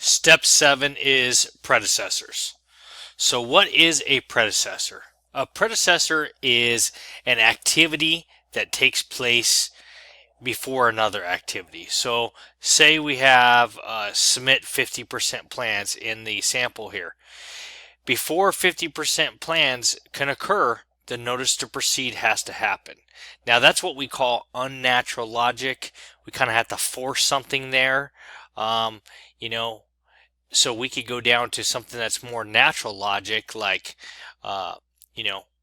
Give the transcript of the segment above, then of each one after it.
Step 7 is predecessors. So what is a predecessor? A predecessor is an activity that takes place before another activity. So say we have submit 50% plans in the sample here. Before 50% plans can occur, the notice to proceed has to happen. Now that's what we call unnatural logic. We kind of have to force something there. Um, you know, so we could go down to something that's more natural logic, like, uh,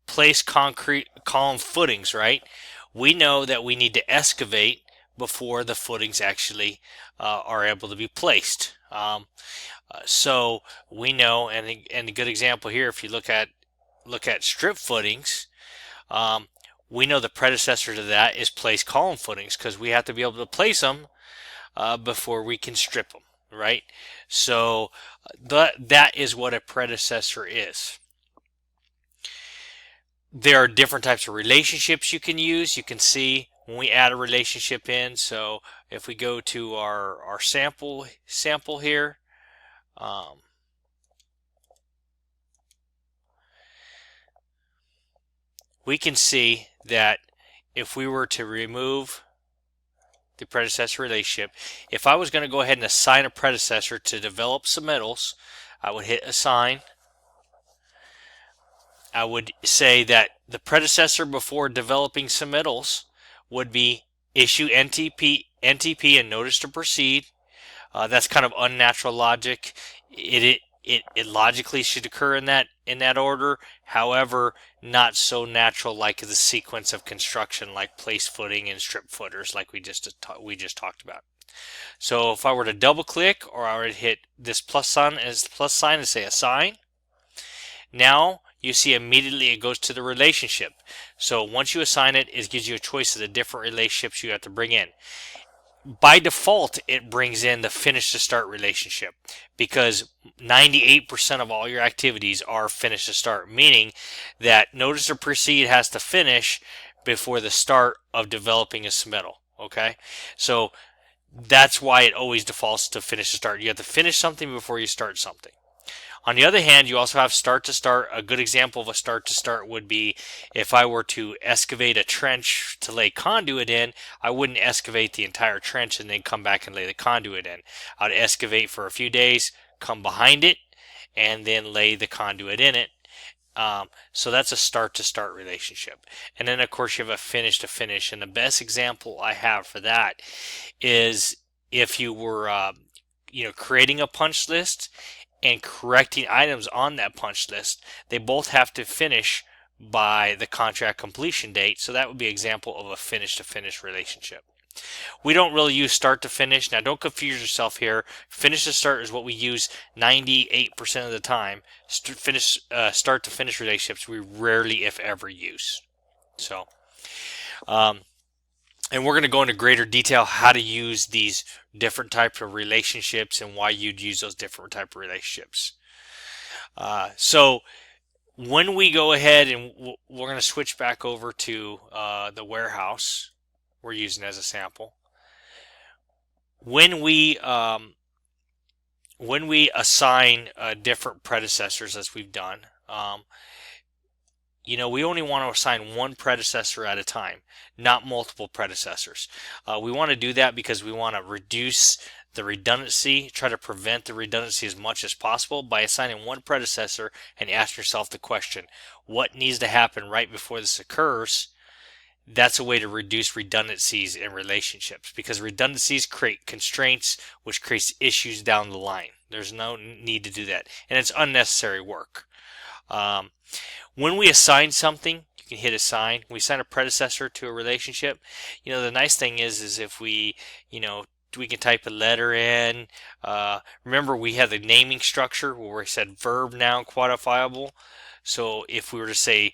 place concrete column footings, right? We know that we need to excavate before the footings actually are able to be placed. So we know, and a good example here, if you look at strip footings, um, we know the predecessor to that is place column footings because we have to be able to place them before we can strip them, right? So that is what a predecessor is. There are different types of relationships you can use. You can see when we add a relationship in. So if we go to our sample here, um, we can see that if we were to remove the predecessor relationship, if I was going to go ahead and assign a predecessor to develop submittals, I would hit assign. I would say that the predecessor before developing submittals would be issue NTP and notice to proceed. That's kind of unnatural logic. It logically should occur in that order. However, not so natural like the sequence of construction, like place footing and strip footers, like we just talked about. So if I were to double click, or I were to hit this plus sign and say assign, now you see immediately it goes to the relationship. So once you assign it, it gives you a choice of the different relationships you have to bring in. By default, it brings in the finish to start relationship because 98% of all your activities are finish to start, meaning that notice to proceed has to finish before the start of developing a submittal. Okay, so that's why it always defaults to finish to start. You have to finish something before you start something. On the other hand, you also have start to start. A good example of a start to start would be if I were to excavate a trench to lay conduit in, I wouldn't excavate the entire trench and then come back and lay the conduit in. I'd excavate for a few days, come behind it, and then lay the conduit in it. So that's a start to start relationship. And then of course you have a finish to finish. And the best example I have for that is if you were creating a punch list and correcting items on that punch list. They both have to finish by the contract completion date. So that would be an example of a finish to finish relationship. We don't really use start to finish. Now don't confuse yourself here. Finish to start is what we use 98% of the time. Start to finish relationships we rarely, if ever, use. So, and we're going to go into greater detail how to use these different types of relationships and why you'd use those different type of relationships. So when we go ahead and we're going to switch back over to the warehouse we're using as a sample. When we assign different predecessors, as we've done, we only want to assign one predecessor at a time, not multiple predecessors. We want to do that because we want to reduce the redundancy, try to prevent the redundancy as much as possible by assigning one predecessor and ask yourself the question, what needs to happen right before this occurs? That's a way to reduce redundancies in relationships because redundancies create constraints, which creates issues down the line. There's no need to do that, and it's unnecessary work. When we assign something, you can hit assign. We assign a predecessor to a relationship. The nice thing is if we can type a letter in. Remember, we have the naming structure where we said verb, noun, quantifiable. So if we were to say,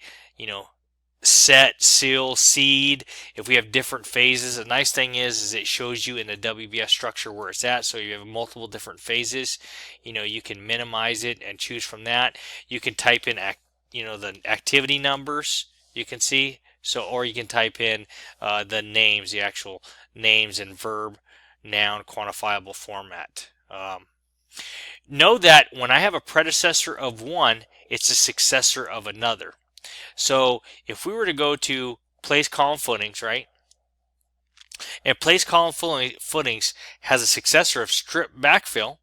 set, seal, seed, if we have different phases, the nice thing is it shows you in the WBS structure where it's at. So you have multiple different phases. You can minimize it and choose from that. You can type in the activity numbers, you can see. So, or you can type in the names, the actual names in verb, noun, quantifiable format. Know that when I have a predecessor of one, it's a successor of another. So if we were to go to place column footings, right? And place column footings has a successor of strip backfill,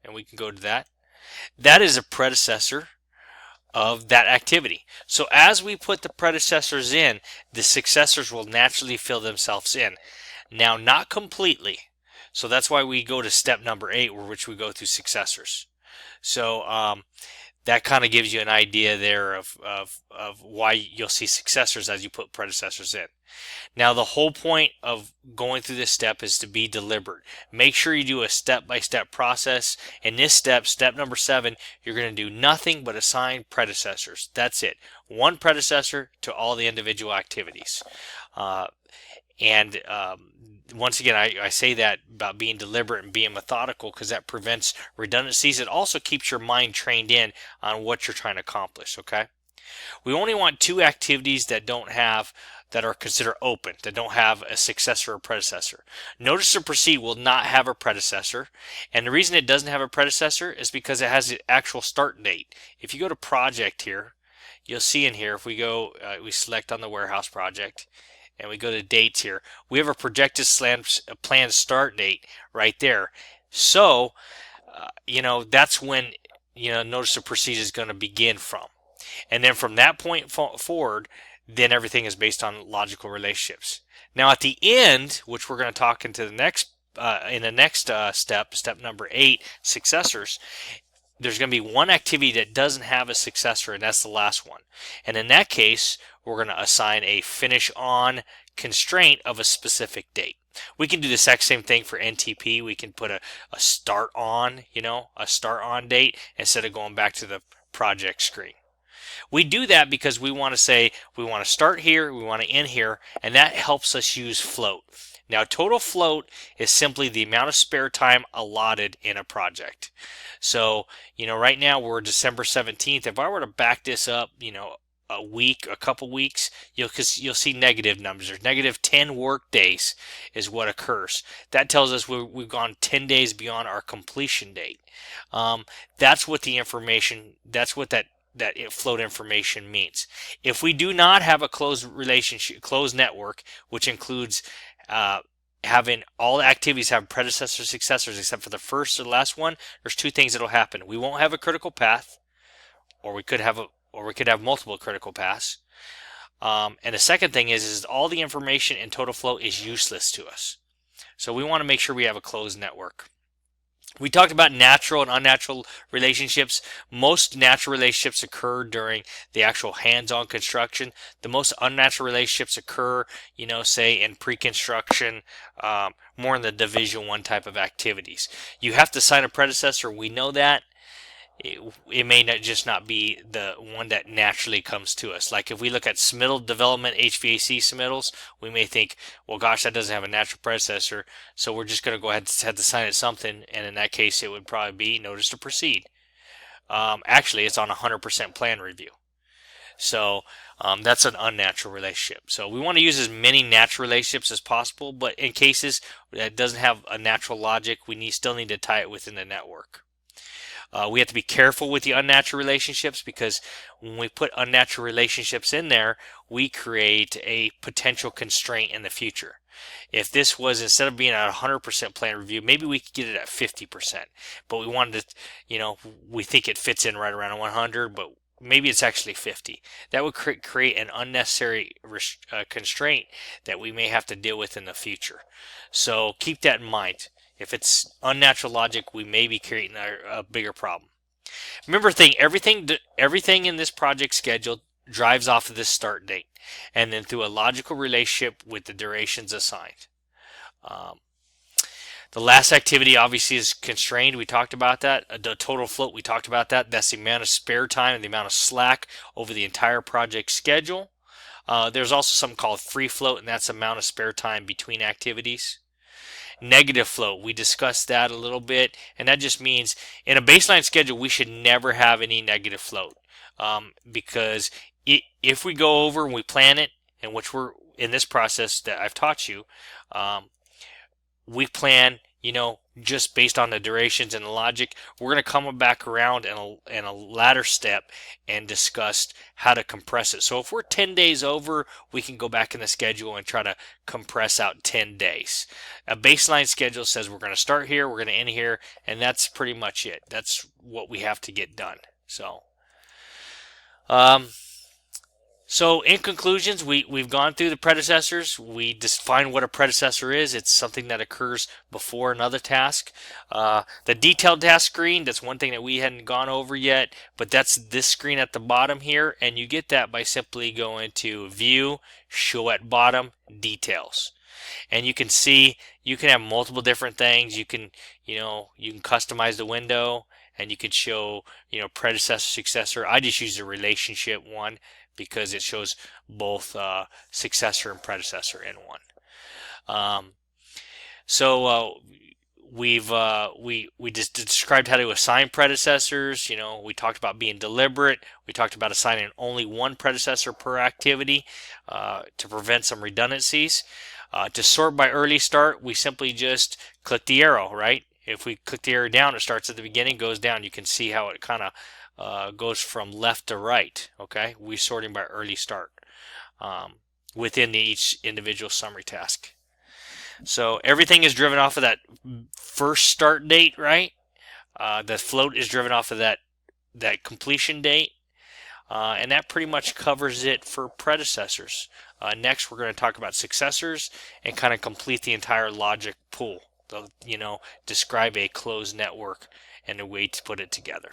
and we can go to that. That is a predecessor of that activity. So as we put the predecessors in, the successors will naturally fill themselves in. Now, not completely. So that's why we go to step number 8, which we go through successors. So that kind of gives you an idea there of why you'll see successors as you put predecessors in. Now, the whole point of going through this step is to be deliberate. Make sure you do a step-by-step process. In this step, step number 7, you're going to do nothing but assign predecessors. That's it. One predecessor to all the individual activities. And once again, I say that about being deliberate and being methodical because that prevents redundancies. It also keeps your mind trained in on what you're trying to accomplish, okay? We only want 2 activities that are considered open, that don't have a successor or predecessor. Notice to proceed will not have a predecessor, and the reason it doesn't have a predecessor is because it has the actual start date. If you go to project here, you'll see in here, if we go, we select on the warehouse project, and we go to dates here, we have a projected planned start date right there. So, that's when, notice to proceed is going to begin from. And then from that point forward, then everything is based on logical relationships. Now at the end, which we're going to talk into the next step number 8, successors, there's going to be one activity that doesn't have a successor, and that's the last one. And in that case, we're going to assign a finish on constraint of a specific date. We can do the exact same thing for NTP. We can put a start on, a start on date instead of going back to the project screen. We do that because we want to say we want to start here, we want to end here, and that helps us use float. Now, total float is simply the amount of spare time allotted in a project. So, right now we're December 17th. If I were to back this up, a week, a couple weeks, you'll see negative numbers. There's negative 10 work days is what occurs. That tells us we've gone 10 days beyond our completion date. That's what that float information means. If we do not have a closed network, which includes having all activities have predecessors, successors, except for the first or the last one, there's 2 things that'll happen. We won't have a critical path, or we could have multiple critical paths. And the second thing is all the information in total float is useless to us. So we want to make sure we have a closed network. We talked about natural and unnatural relationships. Most natural relationships occur during the actual hands-on construction. The most unnatural relationships occur, say in pre-construction, more in the Division 1 type of activities. You have to assign a predecessor. We know that. It may not be the one that naturally comes to us. Like if we look at submittal development HVAC submittals, we may think, well, gosh, that doesn't have a natural predecessor, so we're just going to go ahead and have to assign it something, and in that case, it would probably be notice to proceed. Actually, it's on 100% plan review. So that's an unnatural relationship. So we want to use as many natural relationships as possible, but in cases that doesn't have a natural logic, we still need to tie it within the network. We have to be careful with the unnatural relationships because when we put unnatural relationships in there, we create a potential constraint in the future. If this was, instead of being at 100% plan review, maybe we could get it at 50%. But we wanted to, we think it fits in right around 100, but maybe it's actually 50. That would create an unnecessary constraint that we may have to deal with in the future. So keep that in mind. If it's unnatural logic, we may be creating a bigger problem. Remember, everything in this project schedule drives off of this start date, and then through a logical relationship with the durations assigned. The last activity obviously is constrained. We talked about that. The total float, we talked about that. That's the amount of spare time and the amount of slack over the entire project schedule. There's also something called free float, and that's the amount of spare time between activities. Negative float, we discussed that a little bit, and that just means in a baseline schedule we should never have any negative float, because if we go over and we plan it, and which we're in this process that I've taught you, we plan just based on the durations and the logic. We're going to come back around in a latter step and discuss how to compress it. So if we're 10 days over, we can go back in the schedule and try to compress out 10 days. A baseline schedule says we're going to start here, we're going to end here, and that's pretty much it. That's what we have to get done. Um, so in conclusions, we've gone through the predecessors. We define what a predecessor is. It's something that occurs before another task. The detailed task screen, that's one thing that we hadn't gone over yet, but that's this screen at the bottom here, and you get that by simply going to View, Show at Bottom, Details. And you can see you can have multiple different things. You can customize the window, and you can show predecessor, successor. I just use the relationship one because it shows both successor and predecessor in one. We just described how to assign predecessors. We talked about being deliberate. We talked about assigning only one predecessor per activity to prevent some redundancies. To sort by early start, we simply just click the arrow, right? If we click the arrow down, it starts at the beginning, goes down. You can see how it kind of goes from left to right. Okay, we're sorting by early start within each individual summary task. So everything is driven off of that first start date, right? The float is driven off of that completion date, and that pretty much covers it for predecessors. Next, we're going to talk about successors and kind of complete the entire logic pool. Describe a closed network and a way to put it together.